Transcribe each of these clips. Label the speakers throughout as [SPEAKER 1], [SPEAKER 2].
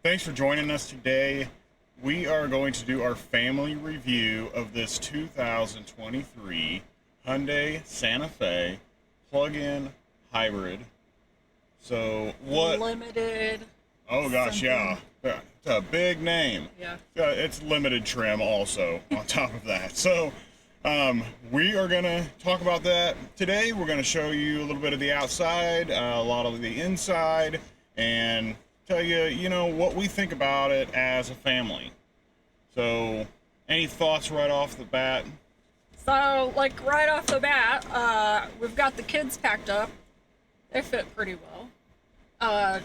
[SPEAKER 1] Thanks for joining us today. We are going to do our family review of this 2023 Hyundai Santa Fe plug-in hybrid. So what?
[SPEAKER 2] Limited.
[SPEAKER 1] Oh gosh,
[SPEAKER 2] something.
[SPEAKER 1] yeah. It's a big name.
[SPEAKER 2] Yeah.
[SPEAKER 1] It's limited trim also on top of that. So we are going to talk about that today. We're going to show you a little bit of the outside, a lot of the inside, and tell you, what we think about it as a family. So, any thoughts right off the bat?
[SPEAKER 2] So, like right off the bat, we've got the kids packed up. They fit pretty well.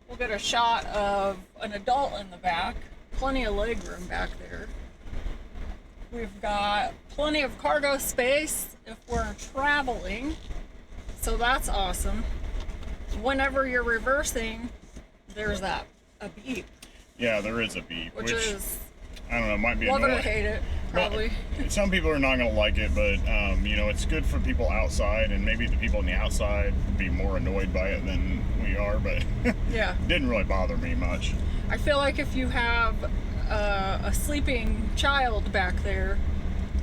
[SPEAKER 2] We'll get a shot of an adult in the back. Plenty of legroom back there. We've got plenty of cargo space if we're traveling. So that's awesome. Whenever you're reversing, there's a beep.
[SPEAKER 1] Yeah, there is a beep,
[SPEAKER 2] Which is,
[SPEAKER 1] I don't know, might be
[SPEAKER 2] love
[SPEAKER 1] annoying.
[SPEAKER 2] it or hate it, probably.
[SPEAKER 1] Well, some people are not going to like it, but it's good for people outside, and maybe the people on the outside would be more annoyed by it than we are, but
[SPEAKER 2] Yeah.
[SPEAKER 1] it didn't really bother me much.
[SPEAKER 2] I feel like if you have a sleeping child back there,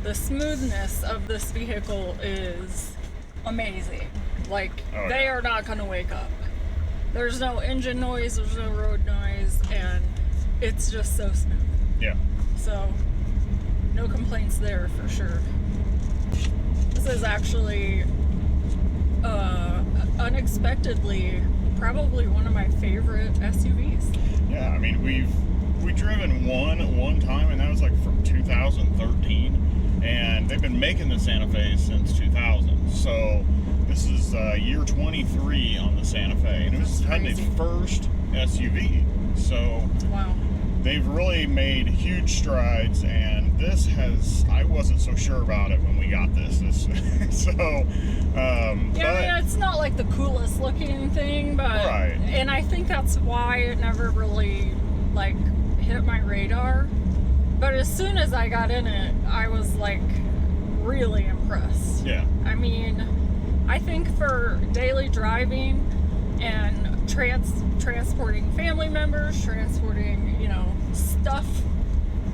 [SPEAKER 2] the smoothness of this vehicle is amazing. Like, they are not going to wake up. There's no engine noise, there's no road noise, and it's just so smooth.
[SPEAKER 1] Yeah.
[SPEAKER 2] So, no complaints there for sure. This is actually, unexpectedly, probably one of my favorite SUVs.
[SPEAKER 1] Yeah, I mean, we've driven one time, and that was like from 2013, and they've been making the Santa Fe since 2000. So this is year 23 on the Santa Fe, and it was Hyundai's first SUV. So
[SPEAKER 2] Wow.
[SPEAKER 1] they've really made huge strides, and I wasn't so sure about it when we got this.
[SPEAKER 2] Yeah, I mean, it's not like the coolest looking thing, but
[SPEAKER 1] Right.
[SPEAKER 2] And I think that's why it never really like hit my radar. But as soon as I got in it, I was like really impressed.
[SPEAKER 1] Yeah.
[SPEAKER 2] I mean, I think for daily driving and transporting family members, transporting, stuff,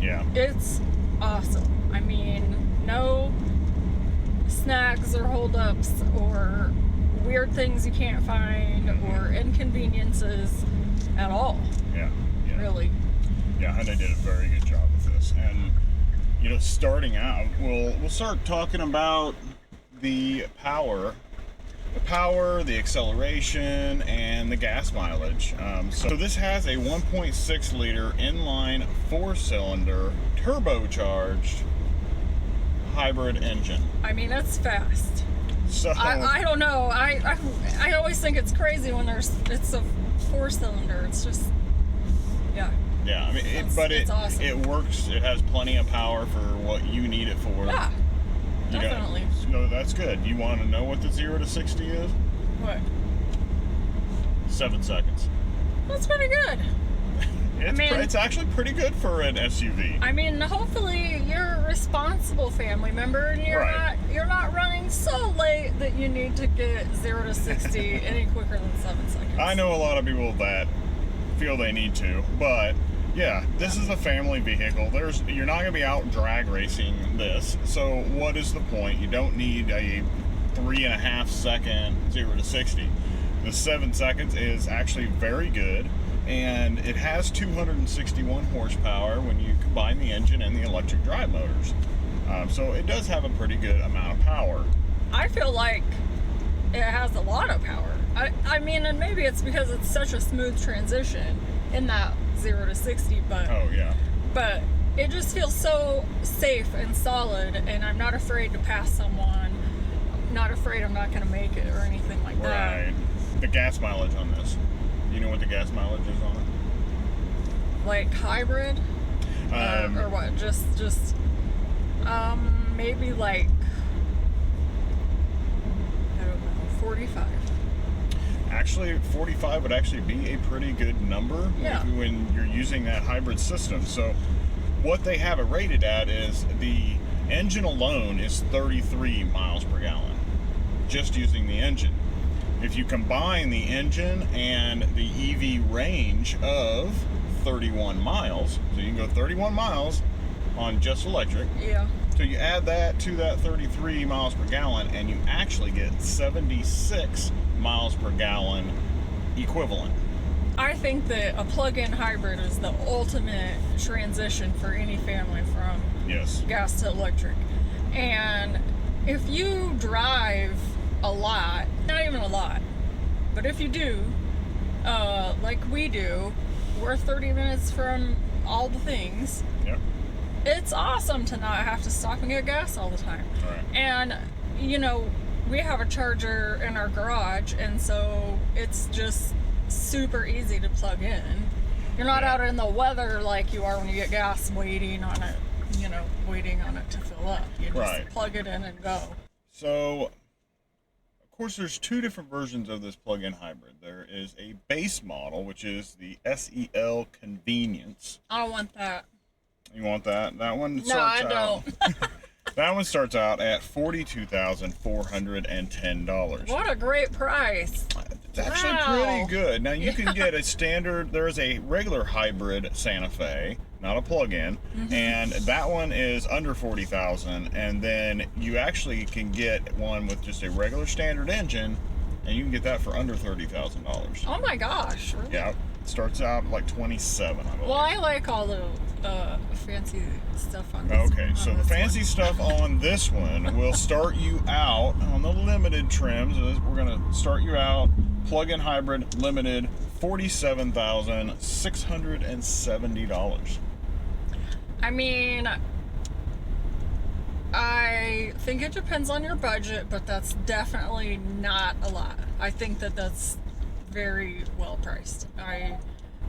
[SPEAKER 1] Yeah.
[SPEAKER 2] it's awesome. I mean, no snags or holdups or weird things you can't find or inconveniences at all,
[SPEAKER 1] Yeah.
[SPEAKER 2] really.
[SPEAKER 1] Yeah, Hyundai did a very good job with this. And starting out, we'll start talking about the power, the acceleration, and the gas mileage. So this has a 1.6 liter inline 4-cylinder turbocharged hybrid engine.
[SPEAKER 2] I mean, it's fast.
[SPEAKER 1] So
[SPEAKER 2] I don't know. I always think it's crazy when it's a 4-cylinder. It's just, yeah.
[SPEAKER 1] yeah, I mean,
[SPEAKER 2] It's awesome.
[SPEAKER 1] It works. It has plenty of power for what you need it for.
[SPEAKER 2] Yeah, definitely.
[SPEAKER 1] No, that's good. You want to know what the 0 to 60 is?
[SPEAKER 2] What?
[SPEAKER 1] 7 seconds.
[SPEAKER 2] That's pretty good.
[SPEAKER 1] It's actually pretty good for an SUV.
[SPEAKER 2] I mean, hopefully you're a responsible family member and you're not running so late that you need to get 0 to 60 any quicker than 7 seconds.
[SPEAKER 1] I know a lot of people that feel they need to, but yeah, this is a family vehicle. You're not going to be out drag racing this, so what is the point? You don't need a 3.5 second 0 to 60. The 7 seconds is actually very good, and it has 261 horsepower when you combine the engine and the electric drive motors. So it does have a pretty good amount of power.
[SPEAKER 2] I feel like it has a lot of power. I mean, and maybe it's because it's such a smooth transition in that 0 to 60, but
[SPEAKER 1] Oh yeah.
[SPEAKER 2] but it just feels so safe and solid, and I'm not afraid to pass someone. I'm not afraid I'm not going to make it or anything like that.
[SPEAKER 1] Right. The gas mileage on this. You know what the gas mileage is on it?
[SPEAKER 2] Like hybrid, or what? Just maybe like, I don't know, 45.
[SPEAKER 1] Actually, 45 would actually be a pretty good number when you're using that hybrid system. So what they have it rated at is the engine alone is 33 miles per gallon, just using the engine. If you combine the engine and the EV range of 31 miles, so you can go 31 miles on just electric.
[SPEAKER 2] Yeah.
[SPEAKER 1] So you add that to that 33 miles per gallon, and you actually get 76 miles per gallon equivalent.
[SPEAKER 2] I think that a plug-in hybrid is the ultimate transition for any family from
[SPEAKER 1] Yes.
[SPEAKER 2] gas to electric. And if you drive a lot, not even a lot, but if you do, like we do, we're 30 minutes from all the things.
[SPEAKER 1] Yep.
[SPEAKER 2] It's awesome to not have to stop and get gas all the time.
[SPEAKER 1] Right.
[SPEAKER 2] And, you know, we have a charger in our garage, and so it's just super easy to plug in. You're not out in the weather like you are when you get gas waiting on it, waiting on it to fill up. You just
[SPEAKER 1] Right.
[SPEAKER 2] plug it in and go.
[SPEAKER 1] So, of course, there's two different versions of this plug-in hybrid. There is a base model, which is the SEL Convenience.
[SPEAKER 2] I don't want that.
[SPEAKER 1] You want that? That one
[SPEAKER 2] No,
[SPEAKER 1] starts
[SPEAKER 2] I don't.
[SPEAKER 1] That one starts out at $42,410.
[SPEAKER 2] What a great price.
[SPEAKER 1] It's actually
[SPEAKER 2] Wow.
[SPEAKER 1] pretty good. Now you can get a standard. There is a regular hybrid Santa Fe, not a plug-in, and that one is under 40,000. And then you actually can get one with just a regular standard engine, and you can get that for under $30,000.
[SPEAKER 2] Oh my gosh. Really?
[SPEAKER 1] Yeah, it starts out like 27, I believe.
[SPEAKER 2] Well, I like all the fancy stuff on this
[SPEAKER 1] Okay,
[SPEAKER 2] one,
[SPEAKER 1] so
[SPEAKER 2] on
[SPEAKER 1] the
[SPEAKER 2] this
[SPEAKER 1] fancy
[SPEAKER 2] one.
[SPEAKER 1] stuff on this one will start you out on the limited trims. We're going to start you out plug-in hybrid limited $47,670.
[SPEAKER 2] I mean, I think it depends on your budget, but that's definitely not a lot. I think that that's very well priced.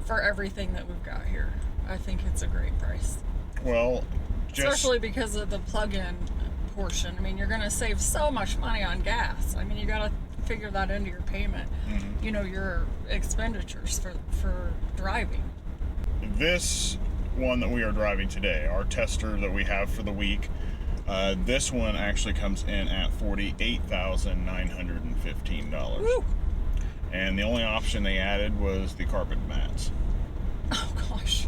[SPEAKER 2] For everything that we've got here, I think it's a great price.
[SPEAKER 1] Well,
[SPEAKER 2] Especially because of the plug-in portion. I mean, you're going to save so much money on gas. I mean, you got to figure that into your payment. You know, your expenditures for driving.
[SPEAKER 1] this one that we are driving today, our tester that we have for the week, this one actually comes in at $48,915.
[SPEAKER 2] Woo!
[SPEAKER 1] And the only option they added was the carpet mats.
[SPEAKER 2] Oh gosh.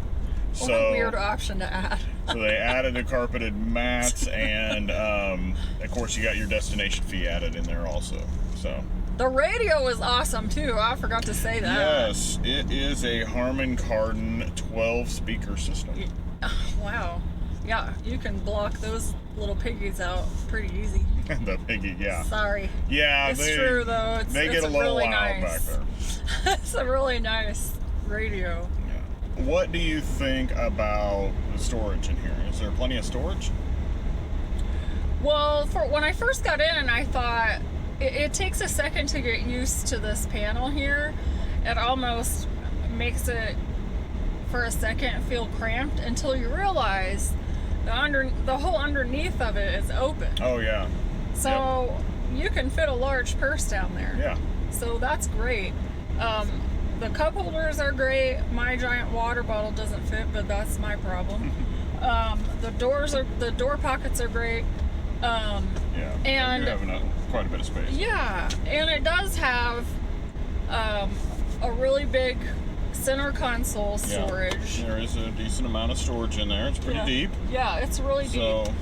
[SPEAKER 2] What
[SPEAKER 1] So
[SPEAKER 2] a weird option to add.
[SPEAKER 1] So they added the carpeted mats, and of course you got your destination fee added in there also. So
[SPEAKER 2] The radio is awesome too. I forgot to say that.
[SPEAKER 1] yes, it is a Harman Kardon 12 speaker system.
[SPEAKER 2] Wow. Yeah, you can block those little piggies out pretty easy.
[SPEAKER 1] The piggy, yeah.
[SPEAKER 2] Sorry.
[SPEAKER 1] Yeah,
[SPEAKER 2] It's true though.
[SPEAKER 1] they
[SPEAKER 2] It's
[SPEAKER 1] get a little
[SPEAKER 2] really
[SPEAKER 1] loud back
[SPEAKER 2] nice.
[SPEAKER 1] there.
[SPEAKER 2] It's a really nice radio.
[SPEAKER 1] Yeah. What do you think about the storage in here? Is there plenty of storage?
[SPEAKER 2] Well, for when I first got in, I thought it takes a second to get used to this panel here. It almost makes it for a second feel cramped until you realize the whole underneath of it is open.
[SPEAKER 1] Oh yeah.
[SPEAKER 2] So you can fit a large purse down there.
[SPEAKER 1] Yeah.
[SPEAKER 2] So that's great. The cup holders are great. My giant water bottle doesn't fit, but that's my problem. The door pockets are great.
[SPEAKER 1] Yeah.
[SPEAKER 2] And
[SPEAKER 1] you have quite a bit of space.
[SPEAKER 2] yeah, and it does have a really big center console storage.
[SPEAKER 1] Yeah. There is a decent amount of storage in there. It's pretty deep.
[SPEAKER 2] Yeah, it's really deep.
[SPEAKER 1] So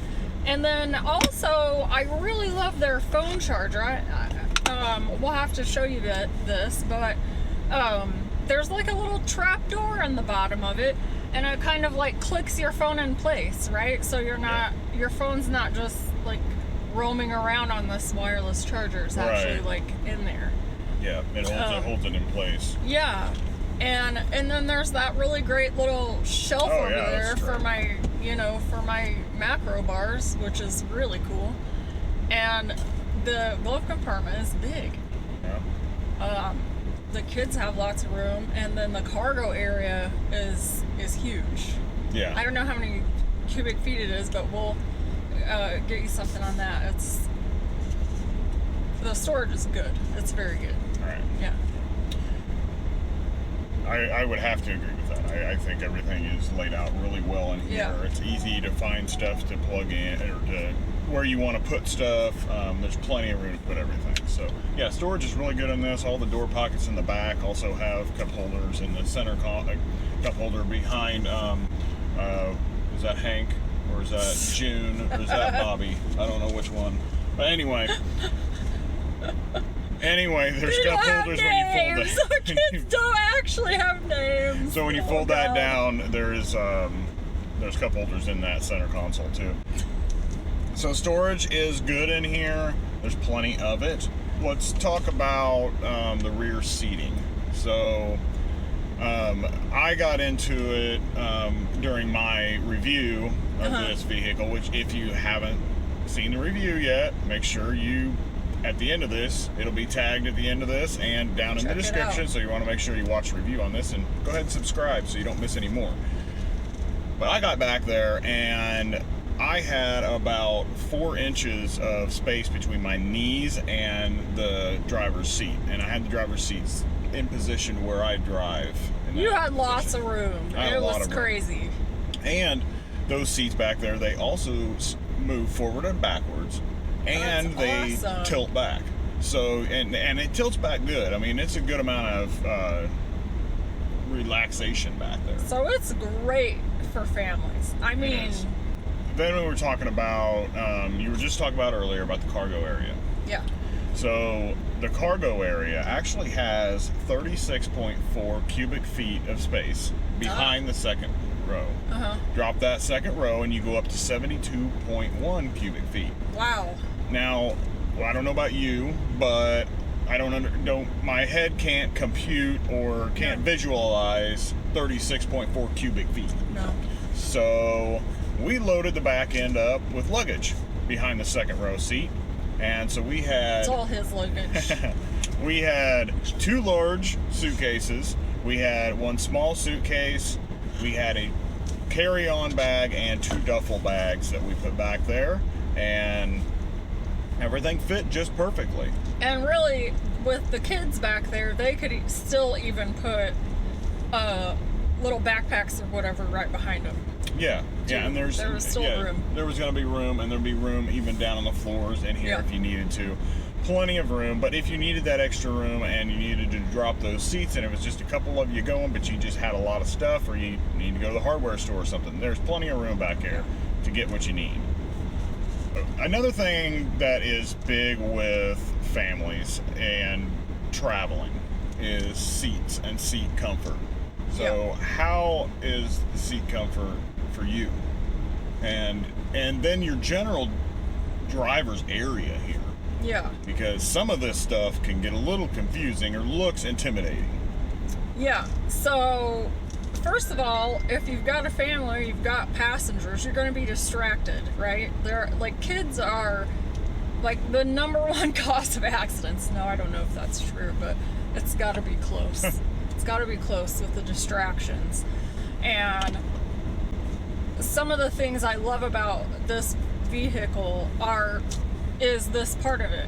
[SPEAKER 2] And then also, I really love their phone charger. We'll have to show you this, but there's like a little trap door in the bottom of it, and it kind of like clicks your phone in place, right? So your phone's not just like roaming around on this wireless charger. It's actually like in there.
[SPEAKER 1] yeah, it holds it in place.
[SPEAKER 2] Yeah. And then there's that really great little shelf over there for my macro bars, which is really cool. And the glove compartment is big.
[SPEAKER 1] Yeah.
[SPEAKER 2] The kids have lots of room, and then the cargo area is huge.
[SPEAKER 1] Yeah.
[SPEAKER 2] I don't know how many cubic feet it is, but we'll get you something on that. The storage is good. It's very good.
[SPEAKER 1] All right.
[SPEAKER 2] Yeah.
[SPEAKER 1] I would have to agree with that. I think everything is laid out really well in here.
[SPEAKER 2] Yeah.
[SPEAKER 1] It's easy to find stuff to plug in or to where you want to put stuff. There's plenty of room to put everything. So yeah, storage is really good on this. All the door pockets in the back also have cup holders in the center cup holder behind. Is that Hank or is that June or is that Bobby? I don't know which one. But anyway, there's
[SPEAKER 2] They
[SPEAKER 1] cup
[SPEAKER 2] don't have
[SPEAKER 1] holders when you fold
[SPEAKER 2] names.
[SPEAKER 1] that.
[SPEAKER 2] Our kids don't actually have names.
[SPEAKER 1] So when you fold that down, there's cup holders in that center console too. So storage is good in here. There's plenty of it. Let's talk about the rear seating. So I got into it during my review of this vehicle, which if you haven't seen the review yet, make sure you, at the end of this, it'll be tagged at the end of this and down in the description, so you want to make sure you watch the review on this and go ahead and subscribe so you don't miss any more. But I got back there and I had about 4 inches of space between my knees and the driver's seat, and I had the driver's seats in position where I drive.
[SPEAKER 2] You had lots of room. It was crazy.
[SPEAKER 1] And those seats back there, they also move forward and backwards, and they tilt back. So, and it tilts back good. I mean, it's a good amount of relaxation back there.
[SPEAKER 2] So it's great for families. I mean,
[SPEAKER 1] then we were talking about, you were just talking about earlier about the cargo area.
[SPEAKER 2] Yeah.
[SPEAKER 1] So the cargo area actually has 36.4 cubic feet of space behind the second row. Drop that second row and you go up to 72.1 cubic feet.
[SPEAKER 2] Wow.
[SPEAKER 1] Now, well, I don't know about you, but I don't my head can't compute or can't visualize 36.4 cubic feet.
[SPEAKER 2] No.
[SPEAKER 1] So we loaded the back end up with luggage behind the second row seat. And so we had...
[SPEAKER 2] It's all his luggage.
[SPEAKER 1] We had 2 large suitcases. We had 1 small suitcase. We had a carry-on bag and 2 duffel bags that we put back there. And everything fit just perfectly.
[SPEAKER 2] And really, with the kids back there, they could still even put little backpacks or whatever right behind them.
[SPEAKER 1] Yeah, and there was still room. There was going to be room, and there'd be room even down on the floors in here if you needed to. Plenty of room, but if you needed that extra room and you needed to drop those seats and it was just a couple of you going, but you just had a lot of stuff, or you need to go to the hardware store or something, there's plenty of room back here to get what you need. Another thing that is big with families and traveling is seats and seat comfort. So how is the seat comfort for you? And then your general driver's area here.
[SPEAKER 2] Yeah.
[SPEAKER 1] Because some of this stuff can get a little confusing or looks intimidating.
[SPEAKER 2] Yeah. So, first of all, if you've got a family, you've got passengers, you're going to be distracted, right? Kids are like the #1 cause of accidents. No, I don't know if that's true, but it's got to be close. It's got to be close with the distractions. And some of the things I love about this vehicle is this part of it.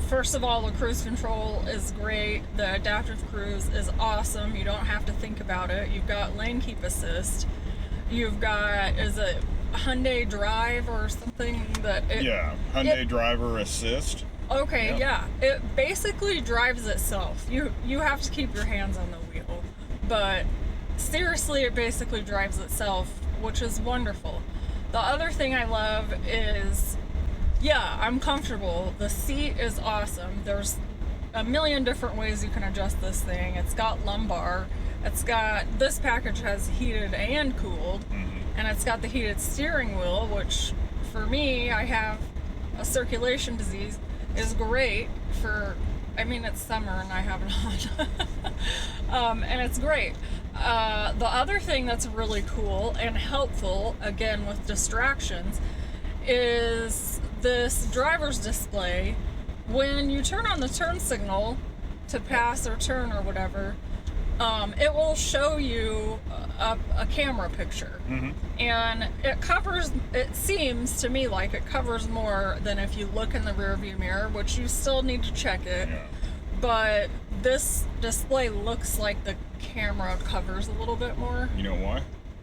[SPEAKER 2] First of all, the cruise control is great. The adaptive cruise is awesome. You don't have to think about it. You've got lane keep assist. You've got, is it Hyundai Drive or something
[SPEAKER 1] Hyundai Driver Assist.
[SPEAKER 2] Okay, it basically drives itself. You have to keep your hands on the wheel, but seriously, it basically drives itself, which is wonderful. The other thing I love is, I'm comfortable. The seat is awesome. There's a million different ways you can adjust this thing. It's got lumbar. This package has heated and cooled, and it's got the heated steering wheel, which for me, I have a circulation disease, is great for, it's summer and I have it on. And it's great. The other thing that's really cool and helpful, again with distractions, is this driver's display. When you turn on the turn signal to pass or turn or whatever, it will show you a camera picture. And it seems to me like it covers more than if you look in the rear view mirror, which you still need to check it. But this display looks like camera covers a little bit more.
[SPEAKER 1] You know why?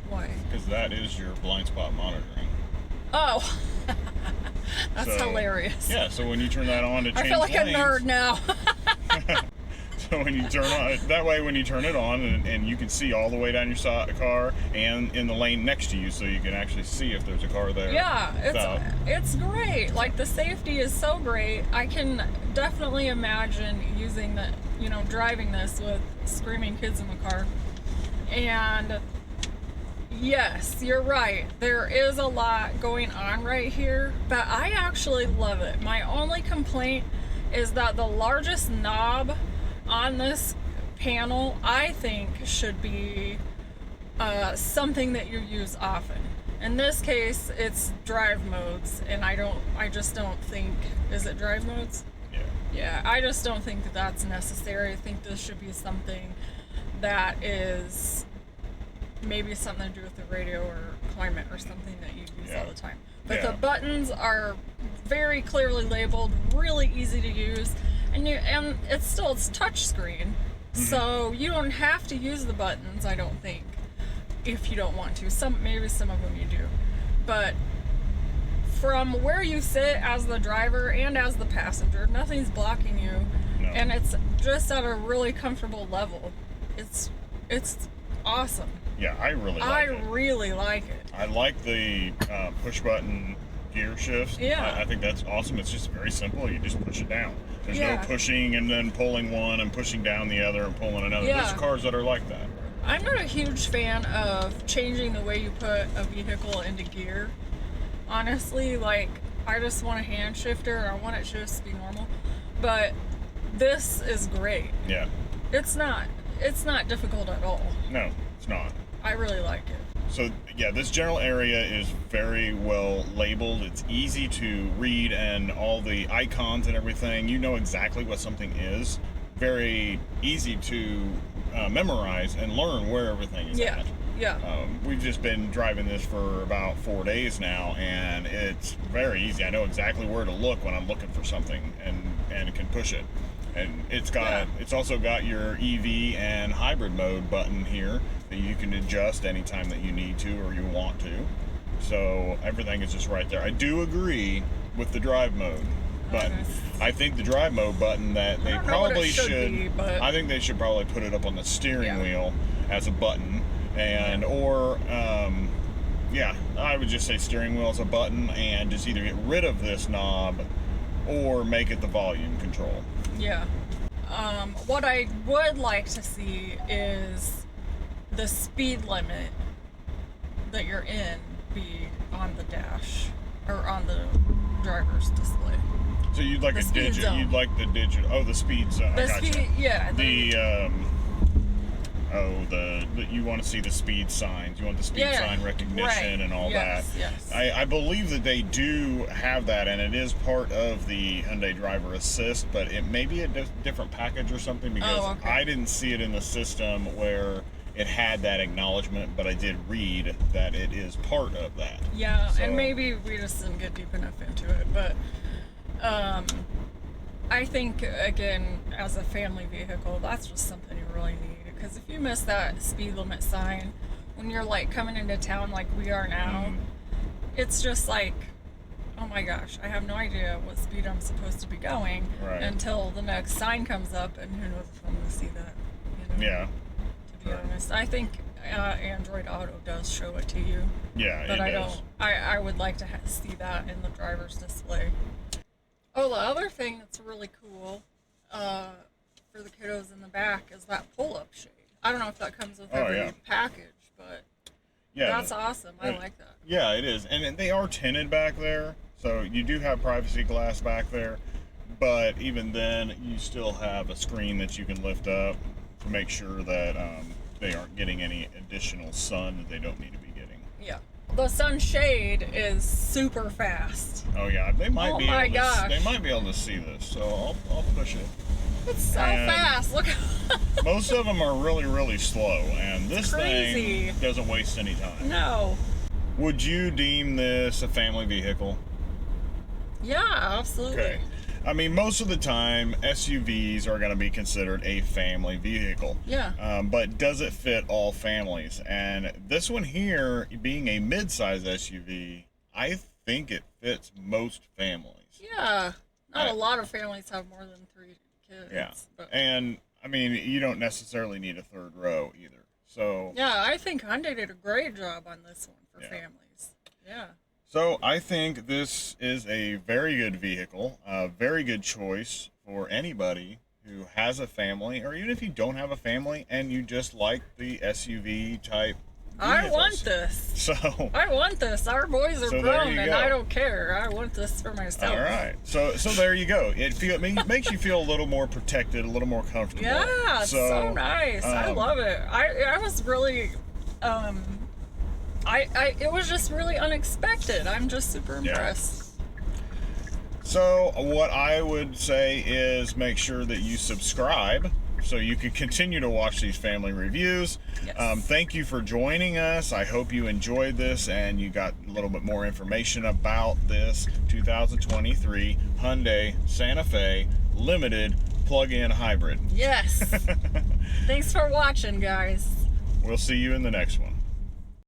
[SPEAKER 2] Why?
[SPEAKER 1] Because that is your blind spot monitoring.
[SPEAKER 2] Oh, that's
[SPEAKER 1] So,
[SPEAKER 2] hilarious.
[SPEAKER 1] Yeah, so when you turn that on to change
[SPEAKER 2] I feel like
[SPEAKER 1] lanes,
[SPEAKER 2] a nerd now.
[SPEAKER 1] so when you turn on that way, when you turn it on, and you can see all the way down your car and in the lane next to you, so you can actually see if there's a car there.
[SPEAKER 2] Yeah,
[SPEAKER 1] So,
[SPEAKER 2] it's great. Like, the safety is so great. I can definitely imagine using the, driving this with screaming kids in the car. And yes, you're right. There is a lot going on right here, but I actually love it. My only complaint is that the largest knob on this panel, I think, should be something that you use often. In this case, it's drive modes, and I just don't think, is it drive modes?
[SPEAKER 1] yeah.
[SPEAKER 2] Yeah, I just don't think that that's necessary. I think this should be something that is maybe something to do with the radio or climate or something that you use all the time. But the buttons are very clearly labeled, really easy to use, and it's touch screen, so you don't have to use the buttons, I don't think, if you don't want to. Maybe some of them you do, but from where you sit as the driver and as the passenger, nothing's blocking you, and it's just at a really comfortable level. It's awesome.
[SPEAKER 1] Yeah, I really like it.
[SPEAKER 2] I really like it.
[SPEAKER 1] I like the push button gear shifts.
[SPEAKER 2] Yeah.
[SPEAKER 1] I think that's awesome. It's just very simple. You just push it down. There's no pushing and then pulling one and pushing down the other and pulling another.
[SPEAKER 2] Yeah.
[SPEAKER 1] There's cars that are like that.
[SPEAKER 2] I'm not a huge fan of changing the way you put a vehicle into gear. Honestly, like, I just want a hand shifter and I want it to just be normal. But this is great.
[SPEAKER 1] Yeah.
[SPEAKER 2] It's not difficult at all.
[SPEAKER 1] No, it's not.
[SPEAKER 2] I really like it.
[SPEAKER 1] So, yeah, this general area is very well labeled. It's easy to read, and all the icons and everything, you know exactly what something is. Very easy to memorize and learn where everything is at.
[SPEAKER 2] Yeah.
[SPEAKER 1] We've just been driving this for about 4 days now, and it's very easy. I know exactly where to look when I'm looking for something, and can push it. And it's also got your EV and hybrid mode button here that you can adjust anytime that you need to or you want to. So everything is just right there. I do agree with the drive mode button.
[SPEAKER 2] Okay.
[SPEAKER 1] I think the drive mode button that they
[SPEAKER 2] I don't know what it
[SPEAKER 1] probably
[SPEAKER 2] should be, but
[SPEAKER 1] I think they should probably put it up on the steering wheel as a button, I would just say steering wheel as a button, and just either get rid of this knob or make it the volume control.
[SPEAKER 2] Yeah. What I would like to see is the speed limit that you're in be on the dash or on the driver's display.
[SPEAKER 1] So you'd like
[SPEAKER 2] The
[SPEAKER 1] a
[SPEAKER 2] speed
[SPEAKER 1] digit.
[SPEAKER 2] zone.
[SPEAKER 1] You'd like the digit. Oh, the speed zone.
[SPEAKER 2] The
[SPEAKER 1] I gotcha.
[SPEAKER 2] speed, yeah.
[SPEAKER 1] You want to see the speed signs. You want the speed sign recognition and all that.
[SPEAKER 2] Yes.
[SPEAKER 1] I believe that they do have that, and it is part of the Hyundai Driver Assist, but it may be a different package or something, because I didn't see it in the system where it had that acknowledgement, but I did read that it is part of that.
[SPEAKER 2] Yeah,
[SPEAKER 1] So,
[SPEAKER 2] and maybe we just didn't get deep enough into it, but I think, again, as a family vehicle, that's just something you really need. Because if you miss that speed limit sign when you're like coming into town like we are now, it's just like, oh my gosh, I have no idea what speed I'm supposed to be going until the next sign comes up, and who knows if I'm going to see that.
[SPEAKER 1] Yeah.
[SPEAKER 2] To be honest, I think Android Auto does show it to you.
[SPEAKER 1] Yeah,
[SPEAKER 2] but
[SPEAKER 1] it does.
[SPEAKER 2] I would like to see that in the driver's display. Oh, the other thing that's really cool for the kiddos in the back is that pull-up shade. I don't know if that comes with every package, but that's awesome. I like that.
[SPEAKER 1] Yeah, it is. And they are tinted back there, so you do have privacy glass back there, but even then, you still have a screen that you can lift up to make sure that they aren't getting any additional sun that they don't need to be getting.
[SPEAKER 2] Yeah. The sunshade is super fast.
[SPEAKER 1] Oh yeah, they might be able
[SPEAKER 2] gosh.
[SPEAKER 1] They might be able to see this, so I'll push it.
[SPEAKER 2] It's so fast. Look.
[SPEAKER 1] Most of them are really, really slow, and this
[SPEAKER 2] crazy.
[SPEAKER 1] thing doesn't waste any time.
[SPEAKER 2] No.
[SPEAKER 1] Would you deem this a family vehicle?
[SPEAKER 2] Yeah, absolutely.
[SPEAKER 1] Okay. I mean, most of the time, SUVs are going to be considered a family vehicle.
[SPEAKER 2] Yeah.
[SPEAKER 1] But does it fit all families? And this one here, being a mid-size SUV, I think it fits most families.
[SPEAKER 2] Yeah. Not a lot of families have more than 3 kids.
[SPEAKER 1] Yeah.
[SPEAKER 2] But...
[SPEAKER 1] And, I mean, you don't necessarily need a third row either. So
[SPEAKER 2] yeah, I think Hyundai did a great job on this one for families. Yeah.
[SPEAKER 1] So I think this is a very good vehicle, a very good choice for anybody who has a family, or even if you don't have a family and you just like the SUV type vehicles.
[SPEAKER 2] I want this.
[SPEAKER 1] So
[SPEAKER 2] I want this. Our boys are grown, and I don't care. I want this for myself.
[SPEAKER 1] All right. So there you go. It makes you feel a little more protected, a little more comfortable.
[SPEAKER 2] Yeah, it's so nice. I love it. I was really, it was just really unexpected. I'm just super impressed.
[SPEAKER 1] So what I would say is make sure that you subscribe so you can continue to watch these family reviews.
[SPEAKER 2] Yes.
[SPEAKER 1] Thank you for joining us. I hope you enjoyed this and you got a little bit more information about this 2023 Hyundai Santa Fe Limited plug-in hybrid.
[SPEAKER 2] Yes. Thanks for watching, guys.
[SPEAKER 1] We'll see you in the next one.